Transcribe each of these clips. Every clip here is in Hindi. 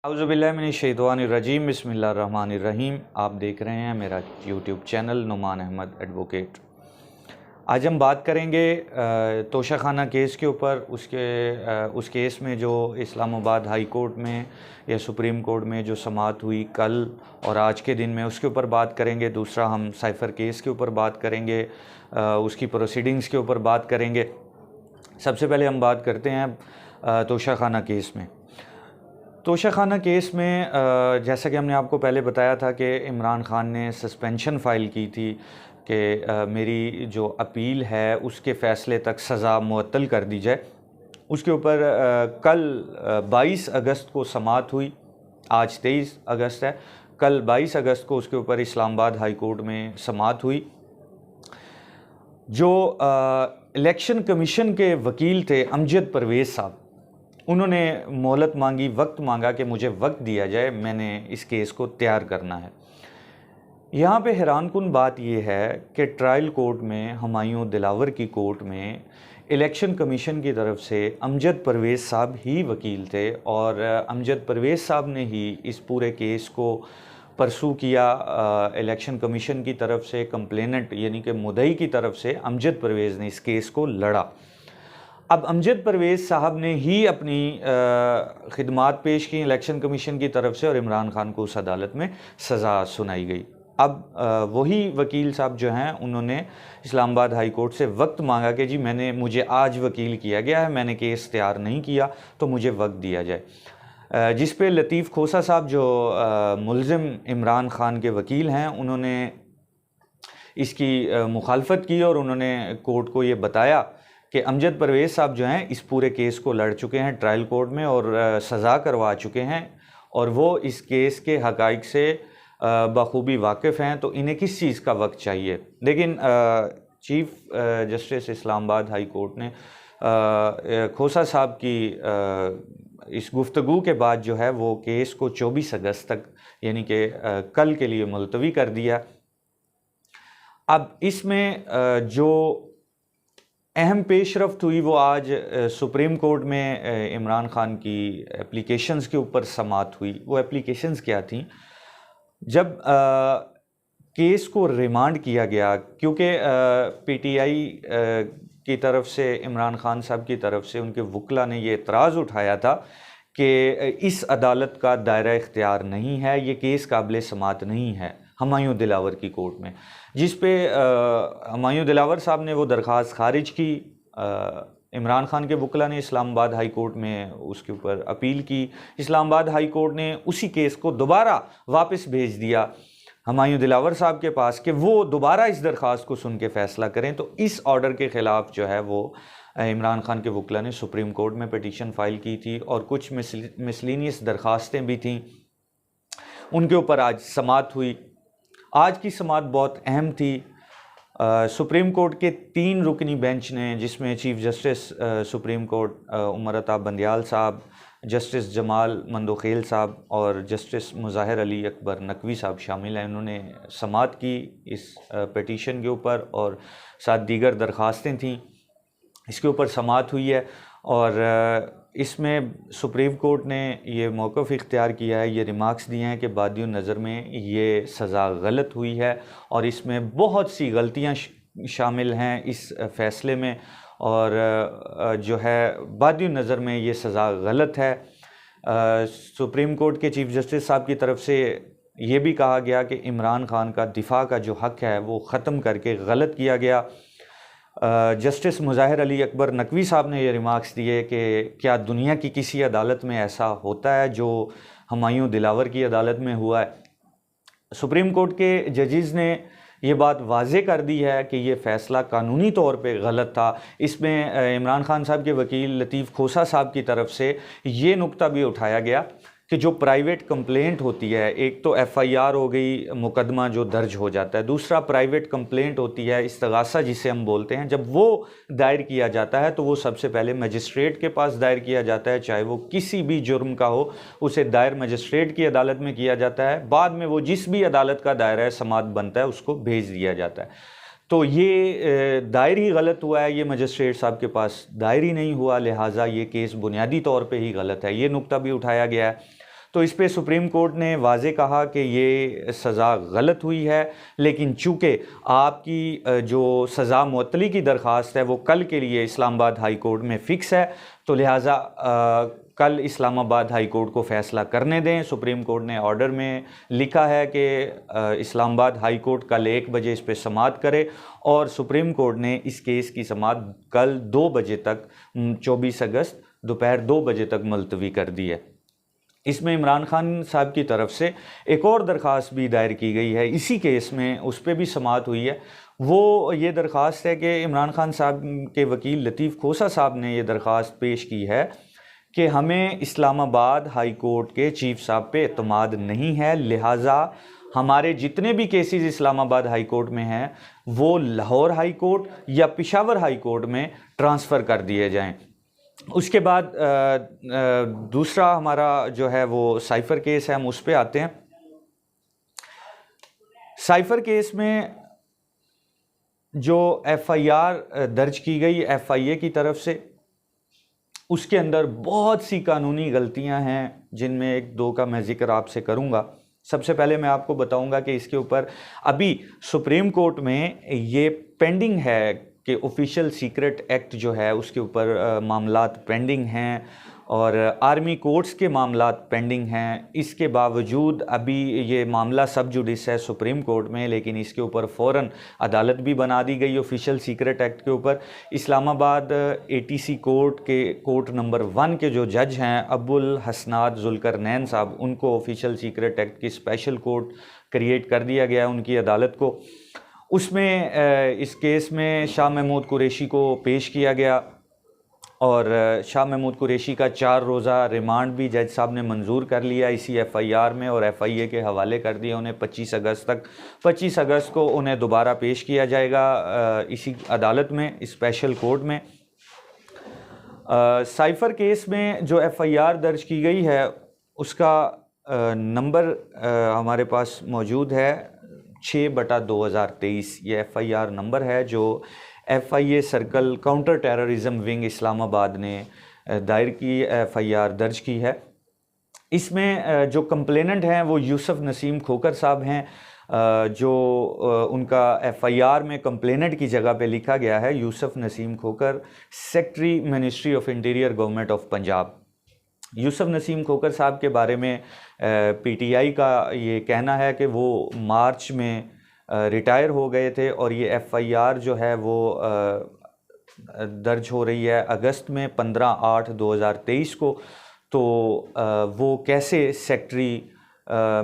औज़ुबिल्लाहिमिनश्शैतानिर्रजीम बिस्मिल्लाहिर्रहमानिर्रहीम। आप देख रहे हैं मेरा YouTube channel Numan Ahmad advocate. आज हम बात करेंगे तोशाखाना केस के ऊपर। उस केस में जो इस्लामाबाद हाई कोर्ट में या सुप्रीम कोर्ट में जो समाअत हुई कल और आज के दिन में, उसके ऊपर बात करेंगे। दूसरा हम साइफ़र केस के ऊपर बात करेंगे, उसकी प्रोसीडिंग्स के ऊपर बात करेंगे। सबसे पहले हम बात करते हैं तोशाखाना केस में। तोशाखाना केस में जैसा कि हमने आपको पहले बताया था कि इमरान खान ने सस्पेंशन फ़ाइल की थी कि मेरी जो अपील है उसके फ़ैसले तक सज़ा मुअत्तल कर दी जाए। उसके ऊपर कल 22 अगस्त को समाअत हुई। आज 23 अगस्त है। कल 22 अगस्त को उसके ऊपर इस्लामाबाद हाई कोर्ट में समाअत हुई। जो इलेक्शन कमीशन के वकील थे अमजद परवेज़ साहब, उन्होंने मोहलत मांगी, वक्त मांगा कि मुझे वक्त दिया जाए, मैंने इस केस को तैयार करना है। यहाँ पे हैरानकुन बात यह है कि ट्रायल कोर्ट में, हुमायूं दिलावर की कोर्ट में, इलेक्शन कमीशन की तरफ से अमजद परवेज़ साहब ही वकील थे और अमजद परवेज़ साहब ने ही इस पूरे केस को परसू किया। इलेक्शन कमीशन की तरफ से कंप्लेनेंट यानी कि मुद्दई की तरफ से अमजद परवेज़ ने इस केस को लड़ा। अब अमजद परवेज़ साहब ने ही अपनी खिदमात पेश की इलेक्शन कमीशन की तरफ से और इमरान खान को उस अदालत में सज़ा सुनाई गई। अब वही वकील साहब जो हैं, उन्होंने इस्लामाबाद हाई कोर्ट से वक्त मांगा कि जी मुझे आज वकील किया गया है, मैंने केस तैयार नहीं किया, तो मुझे वक्त दिया जाए। जिस पे लतीफ़ खोसा साहब जो मुल्ज़िम इमरान खान के वकील हैं, उन्होंने इसकी मुखालफत की और उन्होंने कोर्ट को ये बताया कि अमजद परवेज़ साहब जो हैं इस पूरे केस को लड़ चुके हैं ट्रायल कोर्ट में और सज़ा करवा चुके हैं और वो इस केस के हक़ाइक़ से बखूबी वाकिफ़ हैं, तो इन्हें किस चीज़ का वक्त चाहिए। लेकिन chief justice Islamabad high court ने खोसा साहब की इस गुफ्तगू के बाद जो है वो केस को 24 अगस्त तक यानी कि कल के लिए मुलतवी कर दिया। अब इसमें जो अहम पेशरफ्त हुई वो आज सुप्रीम कोर्ट में इमरान खान की एप्लीकेशंस के ऊपर समाअत हुई। वो एप्लीकेशंस क्या थी? जब केस को रिमांड किया गया, क्योंकि पीटीआई की तरफ से, इमरान खान साहब की तरफ से, उनके वकला ने ये एतराज़ उठाया था कि इस अदालत का दायरा इख्तियार नहीं है, ये केस काबिल समाअत नहीं है हुमायूं दिलावर की कोर्ट में, जिस पे हुमायूं दिलावर साहब ने वो दरख्वास्त खारिज की। इमरान खान के वकला ने इस्लामाबाद हाई कोर्ट में उसके ऊपर अपील की। इस्लामाबाद हाई कोर्ट ने उसी केस को दोबारा वापस भेज दिया हुमायूं दिलावर साहब के पास कि वो दोबारा इस दरख्वास्त को सुन के फ़ैसला करें। तो इस ऑर्डर के ख़िलाफ़ जो है वो इमरान खान के वकला ने सुप्रीम कोर्ट में पिटीशन फ़ाइल की थी और कुछ मिसलिनियस दरख्वास्तें भी थीं, उनके ऊपर आज समाअत हुई। आज की समाअत बहुत अहम थी। सुप्रीम कोर्ट के 3 रुकनी बेंच ने, जिसमें chief justice supreme court Umar Ata Bandial साहब, जस्टिस जमाल मंदोखेल साहब और जस्टिस मुज़ाहिर अली अकबर नकवी साहब शामिल हैं, उन्होंने समाअत की इस पिटीशन के ऊपर और 7 दीगर दरख्वास्तें थीं, इसके ऊपर समाअत हुई है। और इसमें सुप्रीम कोर्ट ने ये मौक़िफ़ इख्तियार किया है, ये रिमार्क्स दिए हैं कि बादियों नज़र में ये सज़ा गलत हुई है और इसमें बहुत सी गलतियाँ शामिल हैं इस फ़ैसले में, और जो है बादियों नज़र में ये सज़ा गलत है। सुप्रीम कोर्ट के चीफ़ जस्टिस साहब की तरफ से ये भी कहा गया कि इमरान खान का दिफ़ा का जो हक़ है वो ख़त्म करके गलत किया गया। जस्टिस मुज़ाहिर अली अकबर नकवी साहब ने ये रिमार्क्स दिए कि क्या दुनिया की किसी अदालत में ऐसा होता है जो हुमायूं दिलावर की अदालत में हुआ है। सुप्रीम कोर्ट के जजेस ने ये बात वाज़े कर दी है कि ये फ़ैसला कानूनी तौर पे गलत था। इसमें इमरान खान साहब के वकील लतीफ़ खोसा साहब की तरफ से ये नुक्ता भी उठाया गया कि जो प्राइवेट कंप्लेंट होती है, एक तो एफआईआर हो गई, मुकदमा जो दर्ज हो जाता है, दूसरा प्राइवेट कंप्लेंट होती है, इस्तगासा जिसे हम बोलते हैं। जब वो दायर किया जाता है तो वो सबसे पहले मजिस्ट्रेट के पास दायर किया जाता है, चाहे वो किसी भी जुर्म का हो, उसे दायर मजिस्ट्रेट की अदालत में किया जाता है। बाद में वो जिस भी अदालत का दायरा समाअत बनता है उसको भेज दिया जाता है। तो ये दायर ही गलत हुआ है, ये मजिस्ट्रेट साहब के पास दायर ही नहीं हुआ, लिहाजा ये केस बुनियादी तौर पे ही गलत है, ये नुक्ता भी उठाया गया है। तो इस पे सुप्रीम कोर्ट ने वाज़े कहा कि ये सज़ा गलत हुई है, लेकिन चूँकि आपकी जो सज़ा मुअत्तली की दरख्वास्त है वो कल के लिए इस्लामाबाद हाई कोर्ट में फ़िक्स है, तो लिहाजा कल इस्लामाबाद हाई कोर्ट को फ़ैसला करने दें। सुप्रीम कोर्ट ने ऑर्डर में लिखा है कि इस्लामाबाद हाई कोर्ट कल 1 बजे इस पर समाअत करे, और सुप्रीम कोर्ट ने इस केस की समाअत कल 2 बजे तक 24 अगस्त दोपहर 2 बजे तक मुलतवी कर दी है। इसमें इमरान खान साहब की तरफ से एक और दरख्वास्त भी दायर की गई है इसी केस में, उस पर भी समाअत हुई है। वो ये दरख्वास्त है कि इमरान खान साहब के वकील लतीफ़ खोसा साहब ने ये दरख्वास्त पेश की है कि हमें इस्लामाबाद हाई कोर्ट के चीफ साहब पे एतमाद नहीं है, लिहाजा हमारे जितने भी केसेस इस्लामाबाद हाई कोर्ट में हैं वो लाहौर हाई कोर्ट या पेशावर हाई कोर्ट में ट्रांसफ़र कर दिए जाएं। उसके बाद दूसरा हमारा जो है वो साइफ़र केस है, हम उस पर आते हैं। साइफ़र केस में जो FIR दर्ज की गई FIA की तरफ से, उसके अंदर बहुत सी कानूनी गलतियां हैं, जिनमें एक दो का मैं ज़िक्र आपसे करूंगा। सबसे पहले मैं आपको बताऊंगा कि इसके ऊपर अभी सुप्रीम कोर्ट में ये पेंडिंग है कि ऑफिशियल सीक्रेट एक्ट जो है उसके ऊपर मामलात पेंडिंग हैं और आर्मी कोर्ट्स के मामलात पेंडिंग हैं। इसके बावजूद अभी ये मामला सब जुडिस है सुप्रीम कोर्ट में, लेकिन इसके ऊपर फ़ौरन अदालत भी बना दी गई ऑफिशियल सीक्रेट एक्ट के ऊपर। इस्लामाबाद ATC कोर्ट के कोर्ट नंबर 1 के जो जज हैं अबुल हसनात जुल्करनैन साहब, उनको ऑफिशियल सीक्रेट एक्ट की स्पेशल कोर्ट क्रिएट कर दिया गया है उनकी अदालत को। उसमें इस केस में शाह महमूद कुरैशी को पेश किया गया और शाह महमूद कुरैशी का 4 रोज़ा रिमांड भी जज साहब ने मंजूर कर लिया इसी FIR में और FIA के हवाले कर दिया उन्हें 25 अगस्त तक। 25 अगस्त को उन्हें दोबारा पेश किया जाएगा इसी अदालत में, स्पेशल कोर्ट में। साइफ़र केस में जो FIR दर्ज की गई है उसका नंबर हमारे पास मौजूद है 6/2023। ये FIR नंबर है जो FIA circle counter terrorism wing Islamabad ने दायर की FIR दर्ज की है। इसमें जो कंप्लेनेंट हैं वो यूसुफ नसीम खोकर साहब हैं, जो उनका FIR में कंप्लेनेंट की जगह पे लिखा गया है Yusuf Naseem Khokhar, secretary ministry of interior government of Punjab. Yusuf Naseem Khokhar साहब के बारे में PTI का ये कहना है कि वो मार्च में रिटायर हो गए थे और ये FIR जो है वो दर्ज हो रही है अगस्त में 15/8/2023 को। तो वो कैसे secretary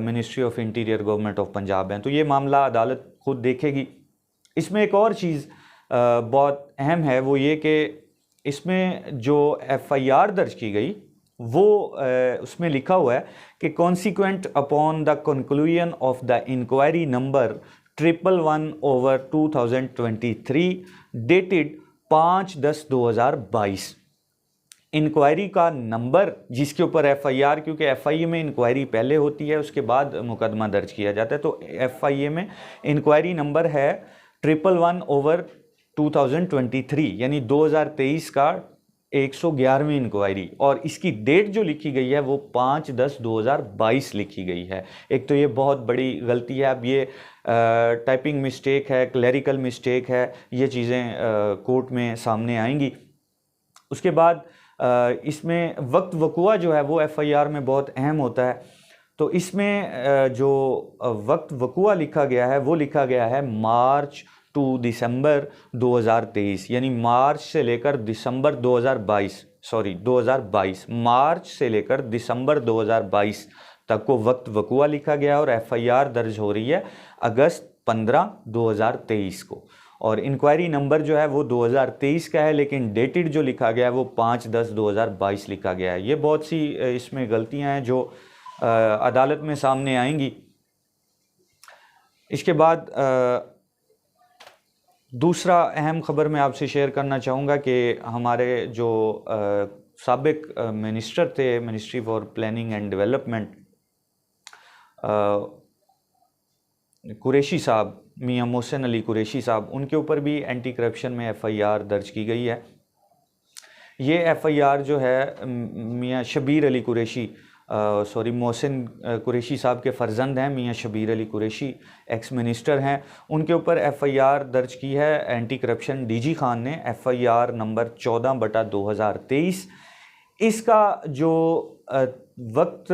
ministry of interior government of Punjab हैं, तो ये मामला अदालत खुद देखेगी। इसमें एक और चीज़ बहुत अहम है, वो ये कि इसमें जो FIR दर्ज की गई वो उसमें लिखा हुआ है कि consequent upon the conclusion of the inquiry number 111/2023 dated 5/10/2022। Inquiry का नंबर जिसके ऊपर FIR, क्योंकि FIA में इंक्वायरी पहले होती है उसके बाद मुकदमा दर्ज किया जाता है, तो FIA में इंक्वायरी नंबर है 111/2023 यानी 2023 का 111वीं इंक्वायरी, और इसकी डेट जो लिखी गई है वो 5/10/2022 लिखी गई है। एक तो ये बहुत बड़ी गलती है। अब ये टाइपिंग मिस्टेक है, क्लरिकल मिस्टेक है, ये चीज़ें कोर्ट में सामने आएंगी। उसके बाद इसमें वक्त वक़ुआ जो है वो FIR में बहुत अहम होता है। तो इसमें जो वक्त वक़ुआ लिखा गया है वो लिखा गया है मार्च टू दिसंबर 2023, यानी मार्च से लेकर दिसंबर 2022 मार्च से लेकर दिसंबर 2022 तक को वक्त वक़ुआ लिखा गया और FIR दर्ज हो रही है अगस्त 15, 2023 को। और इंक्वायरी नंबर जो है वो 2023 का है, लेकिन डेटेड जो लिखा गया है वो 5/10/2022 लिखा गया है। ये बहुत सी इसमें गलतियां हैं जो अदालत में सामने आएंगी। इसके बाद दूसरा अहम ख़बर मैं आपसे शेयर करना चाहूँगा कि हमारे जो साबिक मिनिस्टर थे, ministry for planning and development, Qureshi साहब, मियां मोहसिन अली कुरैशी साहब, उनके ऊपर भी एंटी करप्शन में FIR दर्ज की गई है। ये FIR जो है मियां शबीर अली कुरैशी मोहसिन कुरैशी साहब के फ़र्जंद हैं, मियाँ शबीर अली कुरैशी, एक्स मिनिस्टर हैं। उनके ऊपर एफ़आईआर दर्ज की है एंटी करप्शन डीजी खान ने, एफ़आईआर नंबर 14/2023। इसका जो वक्त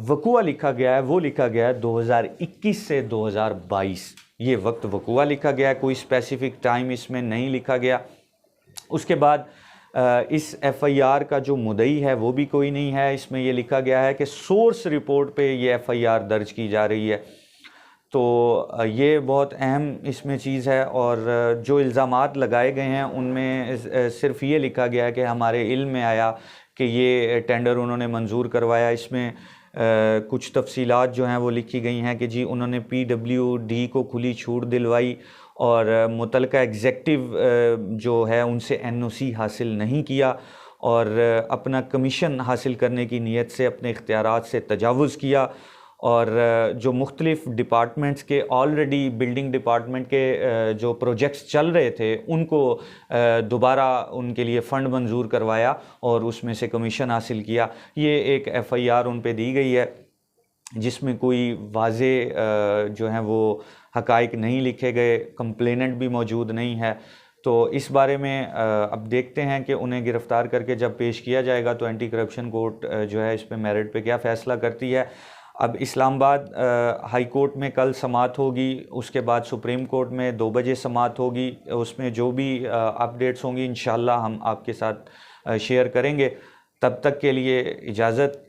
वकूआ लिखा गया है वो लिखा गया है 2021 से 2022, ये वक्त वकूआ लिखा गया है, कोई स्पेसिफ़िक टाइम इसमें नहीं लिखा गया। उसके बाद इस एफ़आईआर का जो मुद्दई है वो भी कोई नहीं है, इसमें ये लिखा गया है कि सोर्स रिपोर्ट पे ये एफ़आईआर दर्ज की जा रही है। तो ये बहुत अहम इसमें चीज़ है। और जो इल्ज़ामात लगाए गए हैं उनमें सिर्फ ये लिखा गया है कि हमारे इल्म में आया कि ये टेंडर उन्होंने मंजूर करवाया। इसमें कुछ तफसीलात जो हैं वो लिखी गई हैं कि जी उन्होंने PWD को खुली छूट दिलवाई और मुतलका एग्जेक्टिव जो है उनसे NOC हासिल नहीं किया और अपना कमीशन हासिल करने की नीयत से अपने इख्तियारात से तजावुज़ किया। और जो मुख्तलिफ़ डिपार्टमेंट्स के ऑलरेडी बिल्डिंग डिपार्टमेंट के जो प्रोजेक्ट्स चल रहे थे उनको दोबारा उनके लिए फ़ंड मंजूर करवाया और उसमें से कमीशन हासिल किया। ये एक एफ़आईआर उन पे दी गई है जिसमें कोई वाज़े जो हैं वो हक़ाइक़ नहीं लिखे गए, कंप्लेनेंट भी मौजूद नहीं है। तो इस बारे में अब देखते हैं कि उन्हें गिरफ़्तार करके जब पेश किया जाएगा तो एंटी करप्शन कोर्ट जो है इस पे मेरिट पे क्या फ़ैसला करती है। अब इस्लामाबाद हाई कोर्ट में कल समाअत होगी, उसके बाद सुप्रीम कोर्ट में 2 बजे समाअत होगी। उसमें जो भी अपडेट्स होंगी इंशाअल्लाह हम आपके साथ शेयर करेंगे। तब तक के लिए इजाज़त।